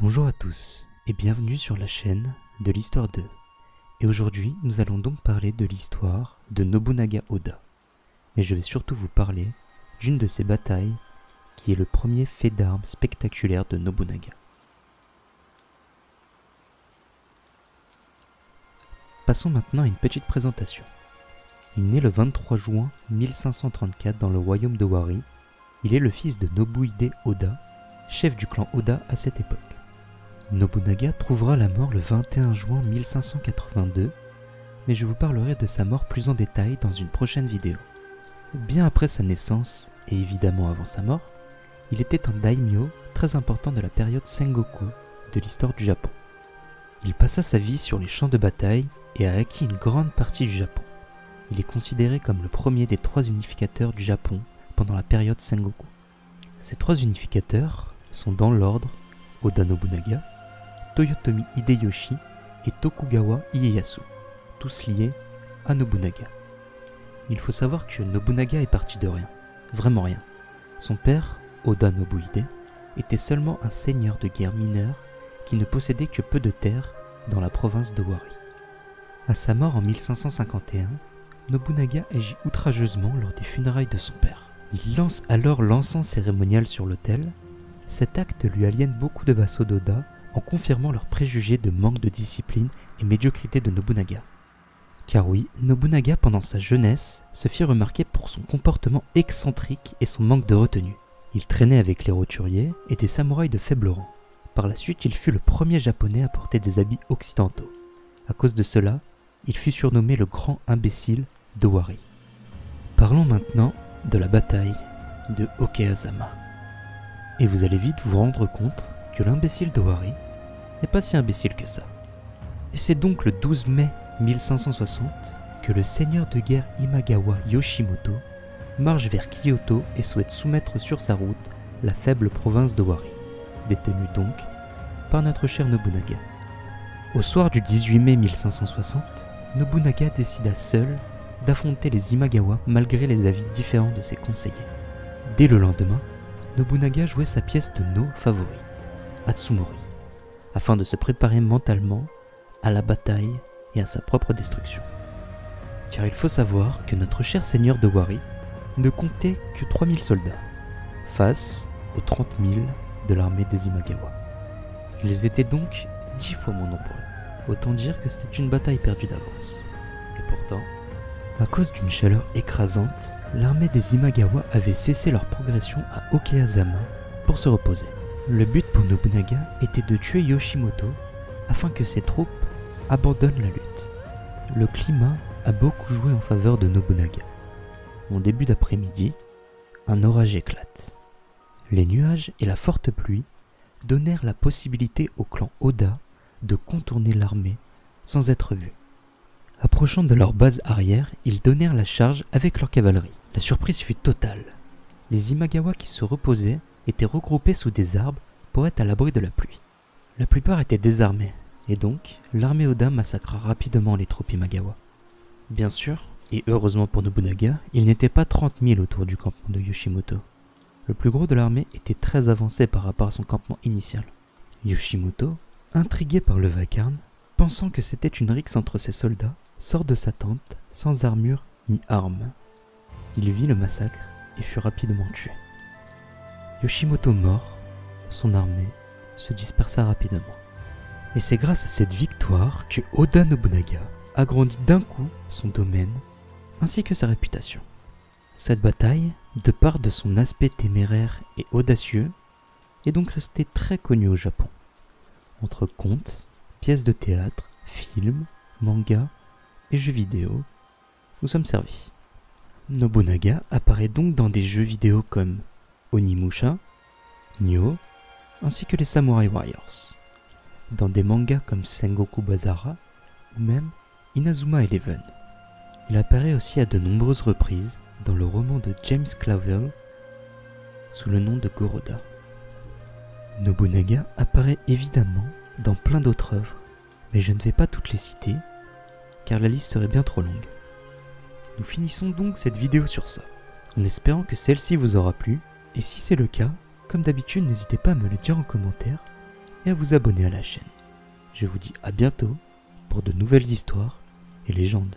Bonjour à tous et bienvenue sur la chaîne de l'Histoire 2. Et aujourd'hui, nous allons donc parler de l'histoire de Nobunaga Oda. Mais je vais surtout vous parler d'une de ses batailles qui est le premier fait d'armes spectaculaire de Nobunaga. Passons maintenant à une petite présentation. Il naît le 23 juin 1534 dans le royaume de Wari. Il est le fils de Nobuhide Oda, chef du clan Oda à cette époque. Nobunaga trouvera la mort le 21 juin 1582, mais je vous parlerai de sa mort plus en détail dans une prochaine vidéo. Bien après sa naissance, et évidemment avant sa mort, il était un daimyo très important de la période Sengoku de l'histoire du Japon. Il passa sa vie sur les champs de bataille et a acquis une grande partie du Japon. Il est considéré comme le premier des 3 unificateurs du Japon pendant la période Sengoku. Ces 3 unificateurs sont dans l'ordre Oda Nobunaga, Toyotomi Hideyoshi et Tokugawa Ieyasu, tous liés à Nobunaga. Il faut savoir que Nobunaga est parti de rien, vraiment rien. Son père, Oda Nobuhide, était seulement un seigneur de guerre mineur qui ne possédait que peu de terres dans la province de Wari. À sa mort en 1551, Nobunaga agit outrageusement lors des funérailles de son père. Il lance alors l'encens cérémonial sur l'autel. Cet acte lui aliène beaucoup de vassaux d'Oda en confirmant leurs préjugés de manque de discipline et médiocrité de Nobunaga. Car oui, Nobunaga pendant sa jeunesse se fit remarquer pour son comportement excentrique et son manque de retenue. Il traînait avec les roturiers et des samouraïs de faible rang. Par la suite, il fut le premier japonais à porter des habits occidentaux. À cause de cela, il fut surnommé le grand imbécile de Wari. Parlons maintenant de la bataille de Okeyazama. Et vous allez vite vous rendre compte que l'imbécile de Wari n'est pas si imbécile que ça. Et c'est donc le 12 mai 1560 que le seigneur de guerre Imagawa Yoshimoto marche vers Kyoto et souhaite soumettre sur sa route la faible province de Wari, détenue donc par notre cher Nobunaga. Au soir du 18 mai 1560, Nobunaga décida seul d'affronter les Imagawa malgré les avis différents de ses conseillers. Dès le lendemain, Nobunaga jouait sa pièce de No favorite, Atsumori, afin de se préparer mentalement à la bataille et à sa propre destruction. Car il faut savoir que notre cher seigneur de Wari ne comptait que 3000 soldats, face aux 30 000 de l'armée des Imagawa. Ils étaient donc 10 fois moins nombreux, autant dire que c'était une bataille perdue d'avance. Et pourtant, à cause d'une chaleur écrasante, l'armée des Imagawa avait cessé leur progression à Okeyazama pour se reposer. Le but pour Nobunaga était de tuer Yoshimoto afin que ses troupes abandonnent la lutte. Le climat a beaucoup joué en faveur de Nobunaga. En début d'après-midi, un orage éclate. Les nuages et la forte pluie donnèrent la possibilité au clan Oda de contourner l'armée sans être vus. Approchant de leur base arrière, ils donnèrent la charge avec leur cavalerie. La surprise fut totale. Les Imagawa qui se reposaient étaient regroupés sous des arbres pour être à l'abri de la pluie. La plupart étaient désarmés, et donc l'armée Oda massacra rapidement les troupes Imagawa. Bien sûr, et heureusement pour Nobunaga, il n'était pas 30 000 autour du campement de Yoshimoto. Le plus gros de l'armée était très avancé par rapport à son campement initial. Yoshimoto, intrigué par le vacarme, pensant que c'était une rixe entre ses soldats, sort de sa tente sans armure ni armes. Il vit le massacre et fut rapidement tué. Yoshimoto mort, son armée se dispersa rapidement. Et c'est grâce à cette victoire que Oda Nobunaga agrandit d'un coup son domaine ainsi que sa réputation. Cette bataille, de part de son aspect téméraire et audacieux, est donc restée très connue au Japon. Entre contes, pièces de théâtre, films, mangas et jeux vidéo, nous sommes servis. Nobunaga apparaît donc dans des jeux vidéo comme Onimusha, Nioh, ainsi que les Samurai Warriors, dans des mangas comme Sengoku Basara ou même Inazuma Eleven. Il apparaît aussi à de nombreuses reprises dans le roman de James Clavell sous le nom de Goroda. Nobunaga apparaît évidemment dans plein d'autres œuvres, mais je ne vais pas toutes les citer car la liste serait bien trop longue. Nous finissons donc cette vidéo sur ça, en espérant que celle-ci vous aura plu, et si c'est le cas, comme d'habitude n'hésitez pas à me le dire en commentaire, et à vous abonner à la chaîne. Je vous dis à bientôt pour de nouvelles histoires et légendes.